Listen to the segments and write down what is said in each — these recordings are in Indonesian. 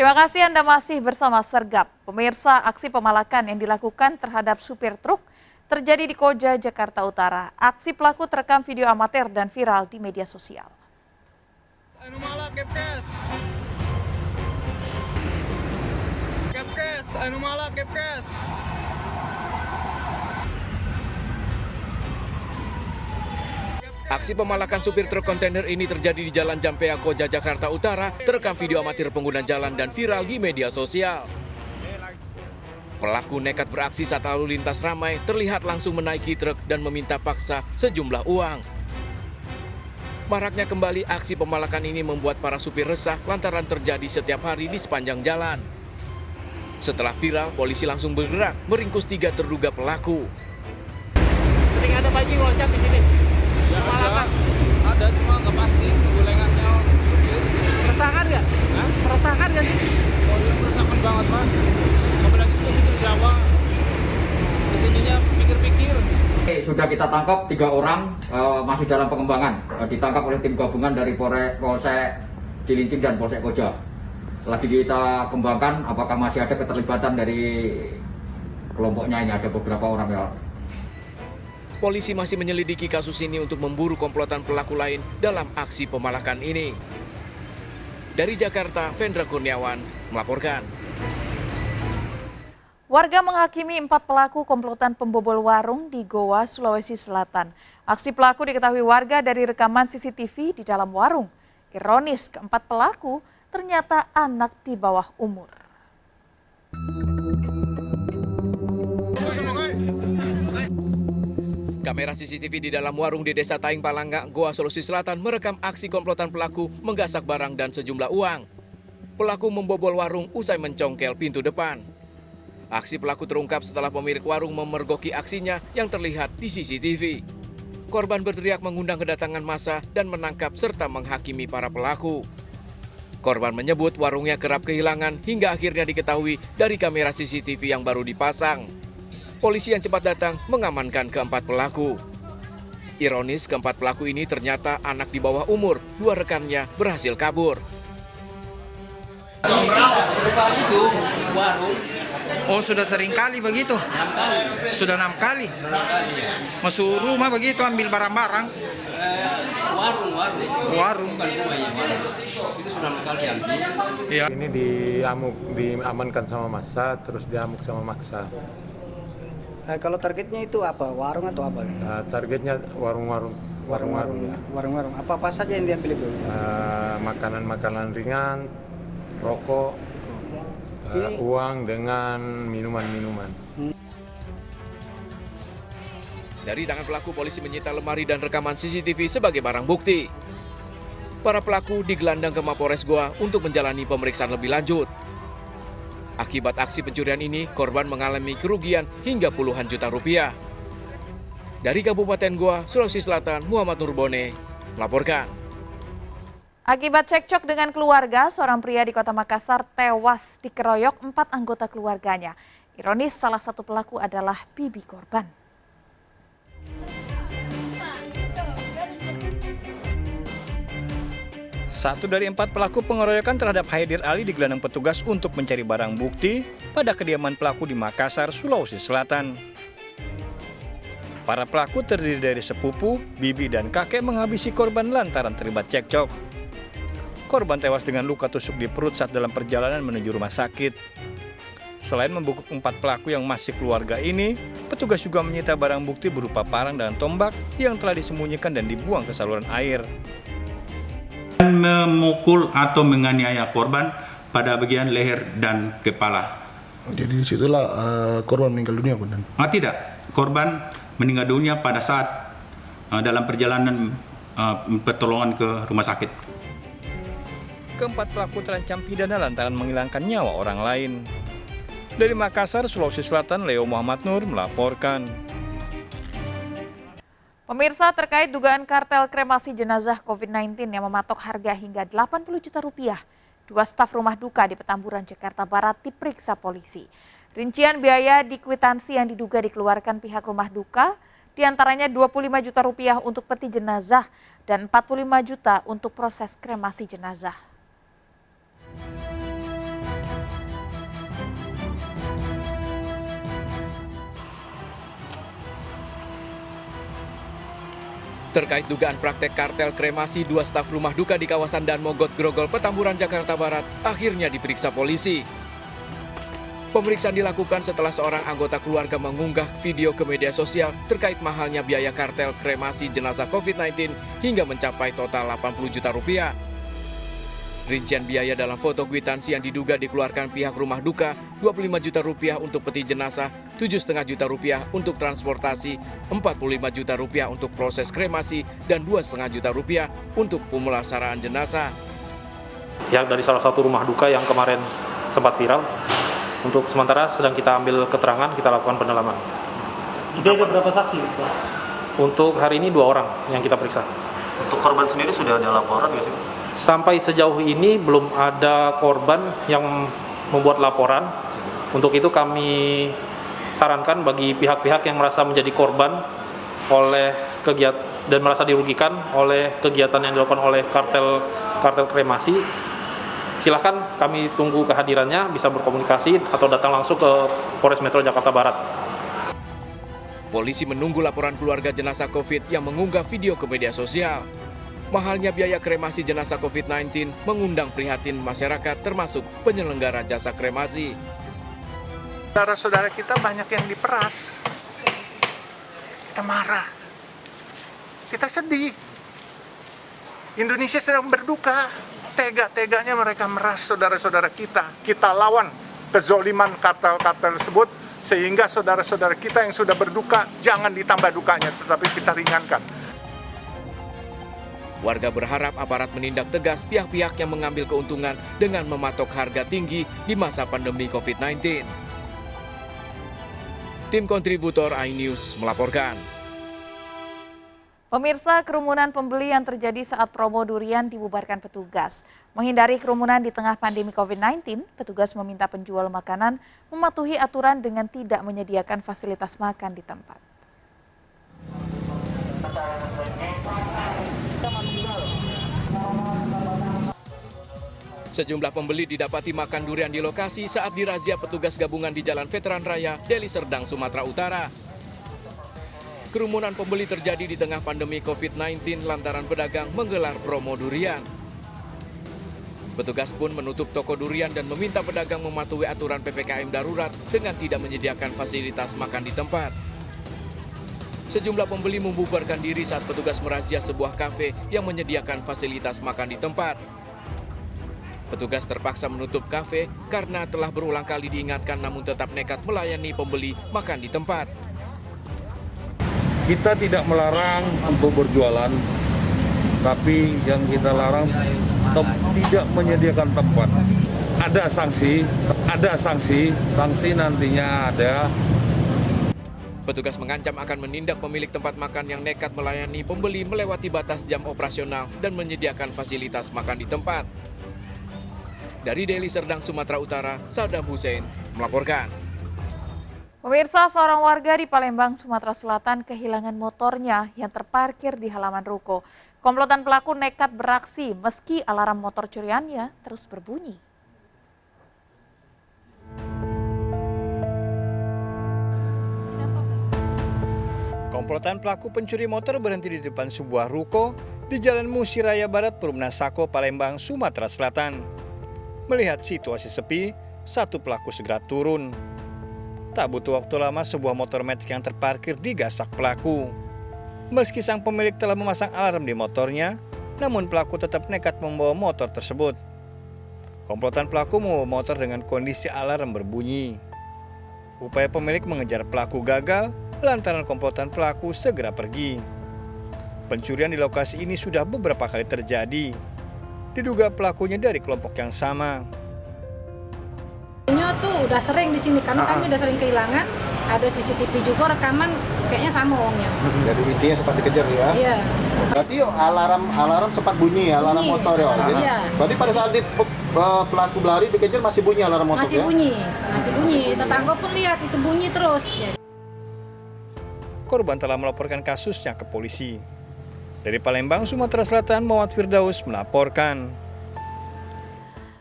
Terima kasih Anda masih bersama Sergap. Pemirsa, aksi pemalakan yang dilakukan terhadap supir truk terjadi di Koja, Jakarta Utara. Aksi pelaku terekam video amatir dan viral di media sosial. Anu malak, Kepkes. Kepkes, anu malak, Kepkes. Aksi pemalakan supir truk kontainer ini terjadi di Jalan Jampea, Koja, Jakarta Utara, terekam video amatir pengguna jalan dan viral di media sosial. Pelaku nekat beraksi saat lalu lintas ramai, terlihat langsung menaiki truk dan meminta paksa sejumlah uang. Maraknya kembali aksi pemalakan ini membuat para supir resah lantaran terjadi setiap hari di sepanjang jalan. Setelah viral, polisi langsung bergerak meringkus 3 terduga pelaku. Sering ada bajing loncat di sini. Ya, ada cuma nggak pasti kegulengannya. Meresahkan nggak? Meresahkan nggak sih? Oh iya, meresahkan banget mas. Apalagi itu situ Jawa. Kesininya pikir-pikir. Sudah kita tangkap 3 orang, masih dalam pengembangan. Ditangkap oleh tim gabungan dari Polsek Cilincing dan Polsek Koja. Lagi kita kembangkan apakah masih ada keterlibatan dari kelompoknya ini, ada beberapa orang ya. Polisi masih menyelidiki kasus ini untuk memburu komplotan pelaku lain dalam aksi pemalakan ini. Dari Jakarta, Vendra Kurniawan melaporkan. Warga menghakimi 4 pelaku komplotan pembobol warung di Goa, Sulawesi Selatan. Aksi pelaku diketahui warga dari rekaman CCTV di dalam warung. Ironis, keempat pelaku ternyata anak di bawah umur. Kamera CCTV di dalam warung di Desa Taing Palangga, Goa, Sulawesi Selatan merekam aksi komplotan pelaku menggasak barang dan sejumlah uang. Pelaku membobol warung usai mencongkel pintu depan. Aksi pelaku terungkap setelah pemilik warung memergoki aksinya yang terlihat di CCTV. Korban berteriak mengundang kedatangan massa dan menangkap serta menghakimi para pelaku. Korban menyebut warungnya kerap kehilangan hingga akhirnya diketahui dari kamera CCTV yang baru dipasang. Polisi yang cepat datang mengamankan keempat pelaku. Ironis, keempat pelaku ini ternyata anak di bawah umur. 2 rekannya berhasil kabur. Oh, sudah sering kali begitu? 6 kali. Sudah 6 kali? 6 kali ya. Masuk rumah begitu ambil barang-barang? Warung. Bukan rumah ya, warung. Itu sudah 6 kali ambil. Ya. Ini diamankan sama massa, terus diamuk sama maksa. Kalau targetnya itu apa? Warung atau apa? Targetnya warung-warung. Ya. Warung-warung. Apa saja yang diambil itu? Makanan-makanan ringan, rokok, uang dengan minuman-minuman. Dari tangan pelaku, polisi menyita lemari dan rekaman CCTV sebagai barang bukti. Para pelaku digelandang ke Mapores Goa untuk menjalani pemeriksaan lebih lanjut. Akibat aksi pencurian ini, korban mengalami kerugian hingga puluhan juta rupiah. Dari Kabupaten Goa, Sulawesi Selatan, Muhammad Nurbone melaporkan. Akibat cekcok dengan keluarga, seorang pria di Kota Makassar tewas dikeroyok 4 anggota keluarganya. Ironis, salah satu pelaku adalah bibi korban. Satu dari 4 pelaku pengeroyokan terhadap Haidir Ali digelandang petugas untuk mencari barang bukti pada kediaman pelaku di Makassar, Sulawesi Selatan. Para pelaku terdiri dari sepupu, bibi, dan kakek menghabisi korban lantaran terlibat cekcok. Korban tewas dengan luka tusuk di perut saat dalam perjalanan menuju rumah sakit. Selain membekuk 4 pelaku yang masih keluarga ini, petugas juga menyita barang bukti berupa parang dan tombak yang telah disembunyikan dan dibuang ke saluran air. Memukul atau menganiaya korban pada bagian leher dan kepala. Jadi disitulah korban meninggal dunia, Bang? Tidak, korban meninggal dunia pada saat dalam perjalanan pertolongan ke rumah sakit. Keempat pelaku terancam pidana lantaran menghilangkan nyawa orang lain. Dari Makassar, Sulawesi Selatan, Leo Muhammad Nur melaporkan. Pemirsa, terkait dugaan kartel kremasi jenazah COVID-19 yang mematok harga hingga 80 juta rupiah, 2 staf rumah duka di Petamburan, Jakarta Barat diperiksa polisi. Rincian biaya di kwitansi yang diduga dikeluarkan pihak rumah duka, diantaranya 25 juta rupiah untuk peti jenazah dan 45 juta untuk proses kremasi jenazah. Terkait dugaan praktek kartel kremasi 2 staf rumah duka di kawasan Dan Mogot, Grogol, Petamburan, Jakarta Barat akhirnya diperiksa polisi. Pemeriksaan dilakukan setelah seorang anggota keluarga mengunggah video ke media sosial terkait mahalnya biaya kartel kremasi jenazah COVID-19 hingga mencapai total 80 juta rupiah. Rincian biaya dalam foto kwitansi yang diduga dikeluarkan pihak rumah duka 25 juta rupiah untuk peti jenazah, 7,5 juta rupiah untuk transportasi, 45 juta rupiah untuk proses kremasi, dan 2,5 juta rupiah untuk pemulasaraan jenazah. Yang dari salah satu rumah duka yang kemarin sempat viral. Untuk sementara sedang kita ambil keterangan, kita lakukan pendalaman. Itu ada berapa saksi? Untuk hari ini 2 orang yang kita periksa. Untuk korban sendiri sudah ada laporan nggak sih? Sampai sejauh ini belum ada korban yang membuat laporan. Untuk itu kami sarankan bagi pihak-pihak yang merasa menjadi korban oleh kegiatan dan merasa dirugikan oleh kegiatan yang dilakukan oleh kartel kremasi, silakan kami tunggu kehadirannya, bisa berkomunikasi atau datang langsung ke Polres Metro Jakarta Barat. Polisi menunggu laporan keluarga jenazah COVID yang mengunggah video ke media sosial. Mahalnya biaya kremasi jenazah COVID-19 mengundang prihatin masyarakat termasuk penyelenggara jasa kremasi. Saudara-saudara kita banyak yang diperas. Kita marah. Kita sedih. Indonesia sedang berduka. Tega-teganya mereka meras saudara-saudara kita. Kita lawan kezoliman kartel-kartel tersebut sehingga saudara-saudara kita yang sudah berduka jangan ditambah dukanya, tetapi kita ringankan. Warga berharap aparat menindak tegas pihak-pihak yang mengambil keuntungan dengan mematok harga tinggi di masa pandemi COVID-19. Tim kontributor iNews melaporkan. Pemirsa, kerumunan pembeli yang terjadi saat promo durian dibubarkan petugas. Menghindari kerumunan di tengah pandemi COVID-19, petugas meminta penjual makanan mematuhi aturan dengan tidak menyediakan fasilitas makan di tempat. Sejumlah pembeli didapati makan durian di lokasi saat dirazia petugas gabungan di Jalan Veteran Raya, Deli Serdang, Sumatera Utara. Kerumunan pembeli terjadi di tengah pandemi COVID-19 lantaran pedagang menggelar promo durian. Petugas pun menutup toko durian dan meminta pedagang mematuhi aturan PPKM darurat dengan tidak menyediakan fasilitas makan di tempat. Sejumlah pembeli membubarkan diri saat petugas merazia sebuah kafe yang menyediakan fasilitas makan di tempat. Petugas terpaksa menutup kafe karena telah berulang kali diingatkan namun tetap nekat melayani pembeli makan di tempat. Kita tidak melarang untuk berjualan, tapi yang kita larang tidak menyediakan tempat. Ada sanksi nantinya ada. Petugas mengancam akan menindak pemilik tempat makan yang nekat melayani pembeli melewati batas jam operasional dan menyediakan fasilitas makan di tempat. Dari Deli Serdang, Sumatera Utara, Saddam Hussein melaporkan. Pemirsa, seorang warga di Palembang, Sumatera Selatan kehilangan motornya yang terparkir di halaman ruko. Komplotan pelaku nekat beraksi meski alarm motor curiannya terus berbunyi. Komplotan pelaku pencuri motor berhenti di depan sebuah ruko di Jalan Musi Raya Barat, Perumnasako, Palembang, Sumatera Selatan. Melihat situasi sepi, satu pelaku segera turun. Tak butuh waktu lama, sebuah motor metik yang terparkir digasak pelaku. Meski sang pemilik telah memasang alarm di motornya, namun pelaku tetap nekat membawa motor tersebut. Komplotan pelaku membawa motor dengan kondisi alarm berbunyi. Upaya pemilik mengejar pelaku gagal lantaran komplotan pelaku segera pergi. Pencurian di lokasi ini sudah beberapa kali terjadi. Diduga pelakunya dari kelompok yang sama. Tuh udah sering di sini karena kami udah sering kehilangan. Ada CCTV juga rekaman kayaknya sama uangnya. Jadi intinya sempat dikejar ya? Iya. Berarti alarm sempat bunyi ya, alarm motor ya? Iya. Berarti pada saat pelaku berlari dikejar masih bunyi alarm motor masih ya? Masih bunyi. Tetangga pun lihat itu bunyi terus. Korban telah melaporkan kasusnya ke polisi. Dari Palembang, Sumatera Selatan, Muhammad Firdaus melaporkan.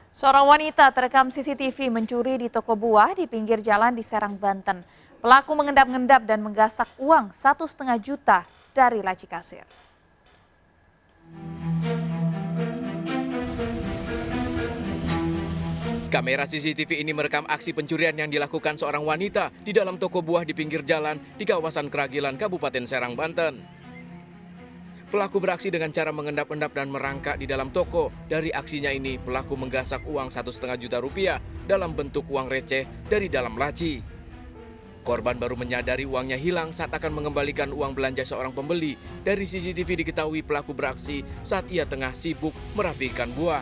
Seorang wanita terekam CCTV mencuri di toko buah di pinggir jalan di Serang, Banten. Pelaku mengendap-endap dan menggasak uang 1,5 juta dari laci kasir. Kamera CCTV ini merekam aksi pencurian yang dilakukan seorang wanita di dalam toko buah di pinggir jalan di kawasan Keragilan, Kabupaten Serang, Banten. Pelaku beraksi dengan cara mengendap-endap dan merangkak di dalam toko. Dari aksinya ini, pelaku menggasak uang 1,5 juta rupiah dalam bentuk uang receh dari dalam laci. Korban baru menyadari uangnya hilang saat akan mengembalikan uang belanja seorang pembeli. Dari CCTV diketahui pelaku beraksi saat ia tengah sibuk merapikan buah.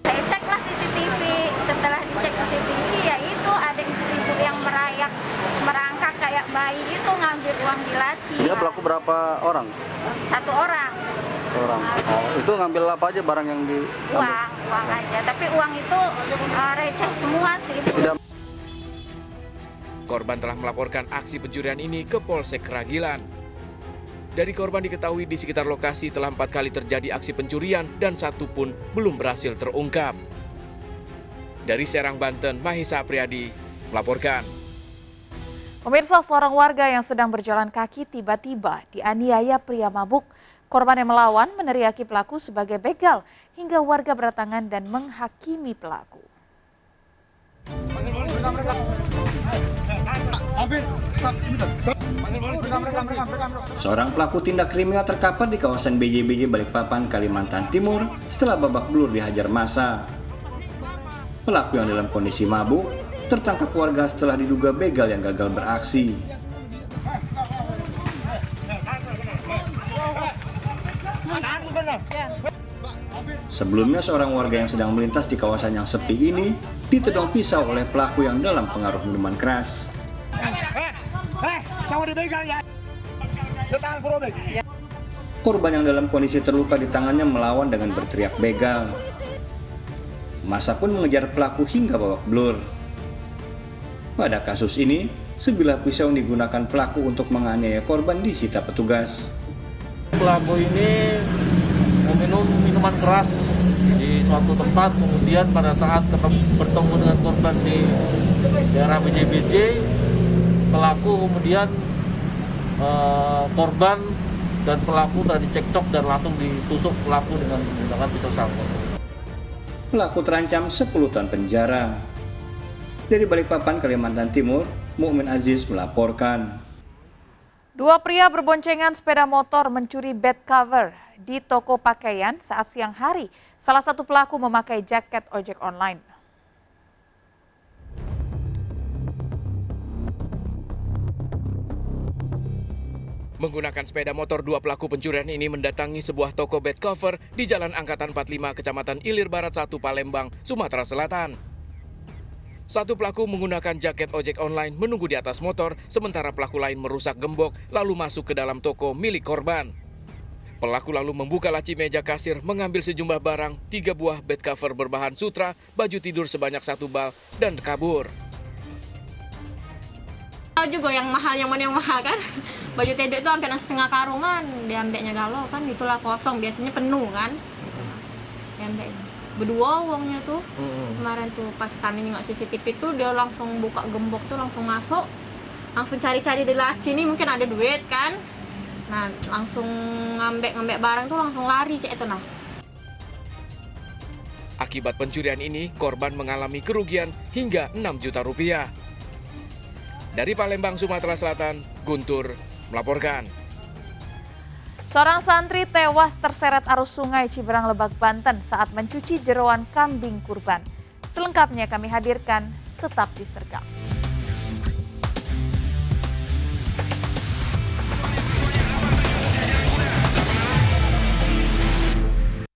Saya ceklah CCTV, setelah dicek CCTV ya itu ada ibu-ibu yang merangkak kayak bayi itu ngambil uang di laci. Dia pelaku berapa orang? 1 orang. Itu ngambil apa aja barang yang di? Uang aja, tapi uang itu receh semua sih. Korban telah melaporkan aksi pencurian ini ke Polsek Keragilan. Dari korban diketahui di sekitar lokasi telah 4 kali terjadi aksi pencurian dan 1 pun belum berhasil terungkap. Dari Serang, Banten, Mahisa Apriyadi melaporkan. Pemirsa, seorang warga yang sedang berjalan kaki tiba-tiba dianiaya pria mabuk. Korban yang melawan meneriaki pelaku sebagai begal hingga warga berdatangan dan menghakimi pelaku. Seorang pelaku tindak kriminal terkapar di kawasan BJBJ Balikpapan, Kalimantan Timur setelah babak belur dihajar massa. Pelaku yang dalam kondisi mabuk tertangkap warga setelah diduga begal yang gagal beraksi. Sebelumnya seorang warga yang sedang melintas di kawasan yang sepi ini ditodong pisau oleh pelaku yang dalam pengaruh minuman keras. Korban yang dalam kondisi terluka di tangannya melawan dengan berteriak begal. Massa pun mengejar pelaku hingga babak belur. Pada kasus ini, sebilah pisau yang digunakan pelaku untuk menganiaya korban disita petugas. Pelaku ini meminum minuman keras di suatu tempat, kemudian pada saat bertemu dengan korban di daerah BJBJ, pelaku kemudian korban dan pelaku tadi cekcok dan langsung ditusuk pelaku dengan menggunakan pisau salvo. Pelaku terancam 10 tahun penjara. Dari Balikpapan, Kalimantan Timur, Mukmin Aziz melaporkan. 2 pria berboncengan sepeda motor mencuri bed cover di toko pakaian saat siang hari. Salah satu pelaku memakai jaket ojek online. Menggunakan sepeda motor, 2 pelaku pencurian ini mendatangi sebuah toko bed cover di Jalan Angkatan 45, Kecamatan Ilir Barat 1, Palembang, Sumatera Selatan. 1 pelaku menggunakan jaket ojek online menunggu di atas motor, sementara pelaku lain merusak gembok lalu masuk ke dalam toko milik korban. Pelaku lalu membuka laci meja kasir, mengambil sejumlah barang, 3 buah bed cover berbahan sutra, baju tidur sebanyak 1 bal, dan kabur. Juga yang mahal, yang mana yang mahal kan? Baju tidur itu hampir 1,5 karungan, diambilnya galau kan, itulah kosong, biasanya penuh kan. Diambil berdua uangnya tuh. Kemarin tuh pas kami nengok CCTV tuh dia langsung buka gembok tuh, langsung masuk, langsung cari-cari di laci nih mungkin ada duit kan. Nah langsung ngambek barang tuh langsung lari cek itu nah. Akibat pencurian ini, korban mengalami kerugian hingga 6 juta rupiah. Dari Palembang, Sumatera Selatan, Guntur melaporkan. Seorang santri tewas terseret arus sungai Ciberang, Lebak, Banten saat mencuci jeroan kambing kurban. Selengkapnya kami hadirkan, tetap di Sergap.